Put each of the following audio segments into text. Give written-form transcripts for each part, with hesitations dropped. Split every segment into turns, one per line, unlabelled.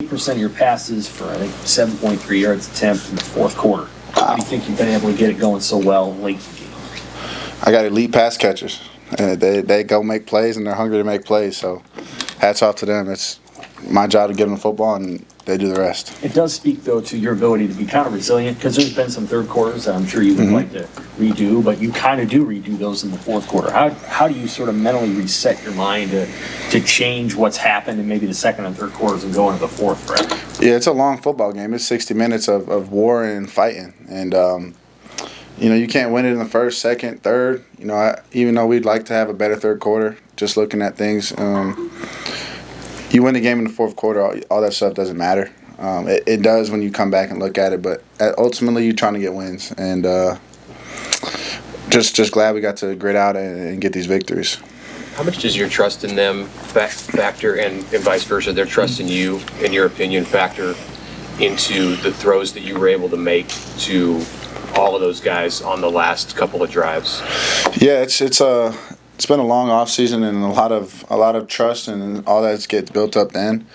8% of your passes for, I think, 7.3 yards attempt in the fourth quarter. How do you think you've been able to get it going so well late in the game?
I got elite pass catchers. They go make plays, and they're hungry to make plays. So hats off to them. It's my job to give them the football, and they do the rest.
It does speak, though, to your ability to be kind of resilient, because there's been some third quarters that I'm sure you would like to redo, but you kind of do redo those in the fourth quarter. How do you sort of mentally reset your mind to change what's happened in maybe the second and third quarters and go into the fourth forever?
Yeah, it's a long football game. It's 60 minutes of war and fighting. And, you can't win it in the first, second, third. Even though we'd like to have a better third quarter, just looking at things, you win the game in the fourth quarter, all that stuff doesn't matter. It does when you come back and look at it, but ultimately you're trying to get wins. And just glad we got to grit out and get these victories.
How much does your trust in them factor, and vice versa, their trust in you, in your opinion, factor into the throws that you were able to make to all of those guys on the last couple of drives?
Yeah, it's been a long off season and a lot of trust and all that gets built up then,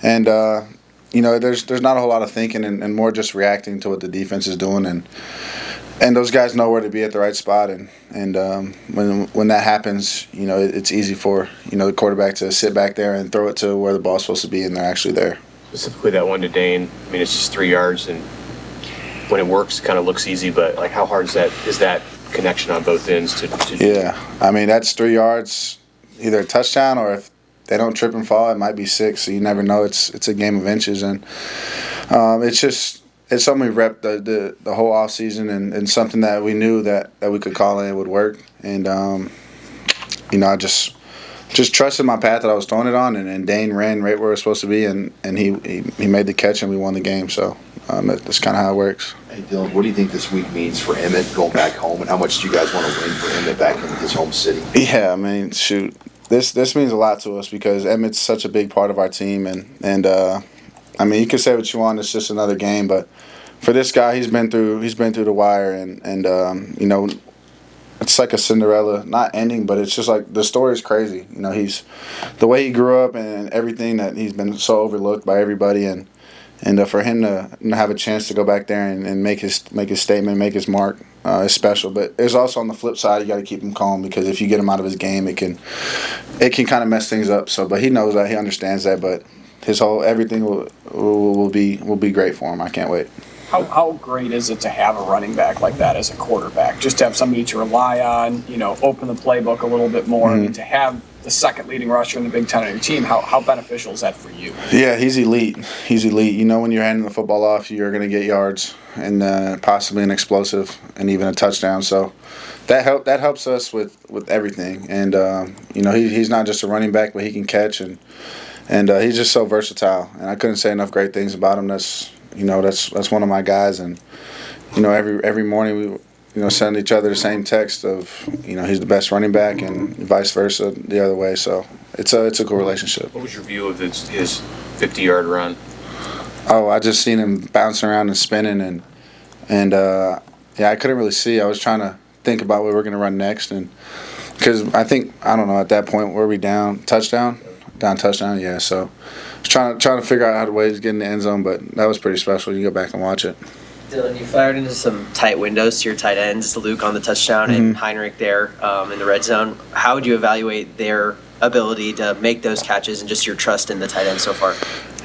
and there's not a whole lot of thinking and more just reacting to what the defense is doing, and those guys know where to be at the right spot, and when that happens, it's easy for the quarterback to sit back there and throw it to where the ball's supposed to be, and they're actually there.
Specifically that one to Dane, I mean, it's just 3 yards, and when it works, it kind of looks easy, but like how hard is that connection on both ends to
Yeah, I mean, that's 3 yards, either a touchdown, or if they don't trip and fall, it might be 6, so you never know. It's a game of inches, and it's something we repped the whole off season, and something that we knew that we could call in would work, and I just trusted my path that I was throwing it on, and Dane ran right where it was supposed to be, and he made the catch, and we won the game. So that's kind of how it works.
Hey, Dylan, what do you think this week means for Emmett going back home, and how much do you guys want to win for Emmett back in his home city?
Yeah, I mean, shoot, this means a lot to us because Emmett's such a big part of our team, and I mean, you can say what you want, it's just another game, but for this guy, he's been through the wire, and it's like a Cinderella, not ending, but it's just like the story is crazy. He's the way he grew up and everything, that he's been so overlooked by everybody, and for him to have a chance to go back there and make his statement, make his mark, is special. But there's also on the flip side, you got to keep him calm, because if you get him out of his game, it can kind of mess things up. So, but he knows that, he understands that. But everything will be great for him. I can't wait.
How great is it to have a running back like that as a quarterback? Just to have somebody to rely on, open the playbook a little bit more. I mean, to have the second leading rusher in the Big Ten on your team, how beneficial is that for you?
Yeah, he's elite. He's elite. When you're handing the football off, you're going to get yards and possibly an explosive and even a touchdown. So that helps us with everything. And he's not just a running back, but he can catch, and he's just so versatile. And I couldn't say enough great things about him. That's one of my guys, and every morning we send each other the same text of he's the best running back, and vice versa the other way. So it's a cool relationship.
What was your view of his 50-yard run?
Oh, I just seen him bouncing around and spinning, and I couldn't really see. I was trying to think about where we're gonna run next, and because I don't know, at that point, were we down touchdown? Yeah. So trying to figure out how the ways to get in the end zone, but that was pretty special. You go back and watch it.
Dylan, you fired into some tight windows to your tight ends, Luke on the touchdown and Heinrich there in the red zone. How would you evaluate their ability to make those catches and just your trust in the tight end so far?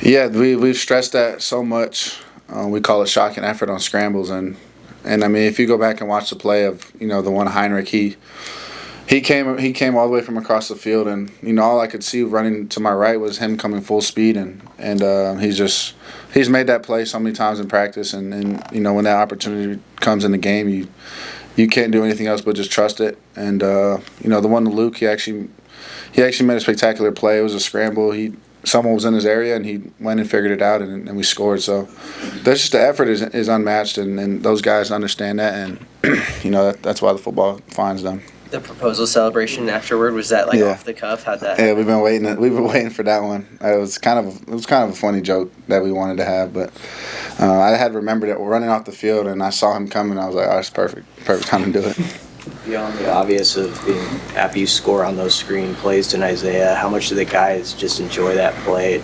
Yeah, we've stressed that so much. We call it shock and effort on scrambles, and I mean, if you go back and watch the play of the one Heinrich, He came all the way from across the field, and all I could see running to my right was him coming full speed, and he's made that play so many times in practice, and when that opportunity comes in the game, you can't do anything else but just trust it. And the one to Luke, he actually made a spectacular play. It was a scramble. Someone was in his area, and he went and figured it out, and we scored. So that's just the effort is unmatched, and those guys understand that, and that's why the football finds them.
The proposal celebration afterward, was that off the cuff? How'd that happen?
Yeah, we've been waiting for that one. It was kind of a funny joke that we wanted to have, but I had remembered it running off the field, and I saw him coming. I was like, oh, it's perfect time to do it.
Beyond the obvious of being happy you score on those screen plays to Isaiah, how much do the guys just enjoy that play?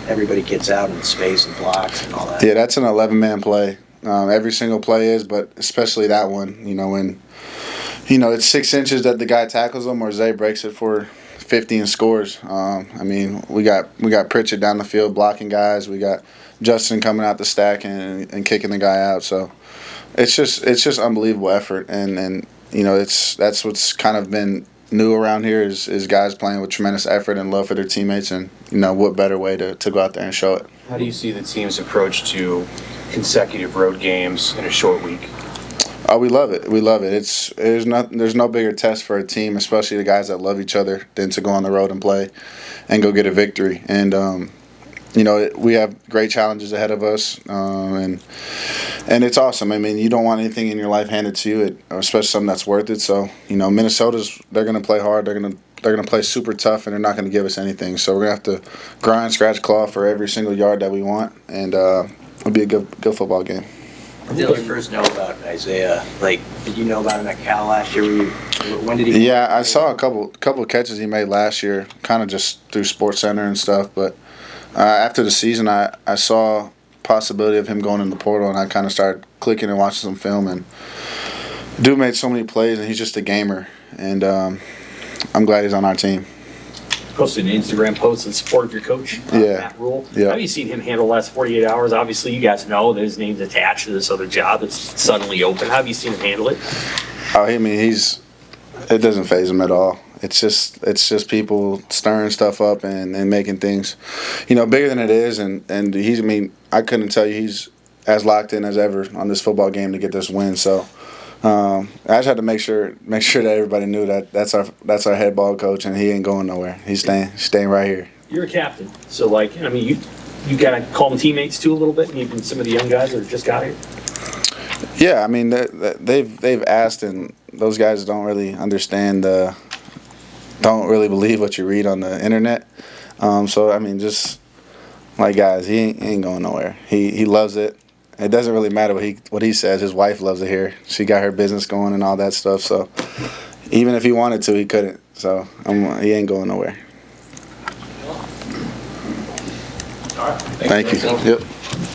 Everybody gets out in space and blocks and all that.
Yeah, that's an 11-man play. Every single play is, but especially that one. When it's 6 inches that the guy tackles him, or Zay breaks it for 50 and scores. We got Pritchett down the field blocking guys. We got Justin coming out the stack and kicking the guy out. So it's just unbelievable effort, and that's what's kind of been new around here is guys playing with tremendous effort and love for their teammates, and what better way to go out there and show it.
How do you see the team's approach to consecutive road games in a short week?
Oh, we love it. We love it. There's no bigger test for a team, especially the guys that love each other, than to go on the road and play and go get a victory. And we have great challenges ahead of us, and it's awesome. You don't want anything in your life handed to you, especially something that's worth it. So they're going to play hard. They're going to play super tough, and they're not going to give us anything. So we're going to have to grind, scratch, claw for every single yard that we want, and it'll be a good football game.
When did you first know about Isaiah? Did you know about him at Cal last year? When did he?
Yeah, I saw a couple of catches he made last year, kind of just through Sports Center and stuff. But after the season, I saw possibility of him going in the portal, and I kind of started clicking and watching some film. And dude made so many plays, and he's just a gamer. And I'm glad he's on our team.
Posted an Instagram post in support of your coach, Matt Rule.
Yeah.
How have you seen him handle the last 48 hours? Obviously, you guys know that his name's attached to this other job that's suddenly open. How have you seen him handle it?
Oh, it doesn't faze him at all. It's just people stirring stuff up and making things, bigger than it is. And I couldn't tell you he's as locked in as ever on this football game to get this win. So I just had to make sure that everybody knew that that's our head ball coach, and he ain't going nowhere. He's staying right here.
You're a captain, so you got to call the teammates too a little bit, and even some of the young guys that just got here.
Yeah, they've asked, and those guys don't really understand, don't really believe what you read on the internet. Just like guys, he ain't going nowhere. He loves it. It doesn't really matter what he says. His wife loves it here. She got her business going and all that stuff. So even if he wanted to, he couldn't. So he ain't going nowhere.
All right.
Thank you. Yep.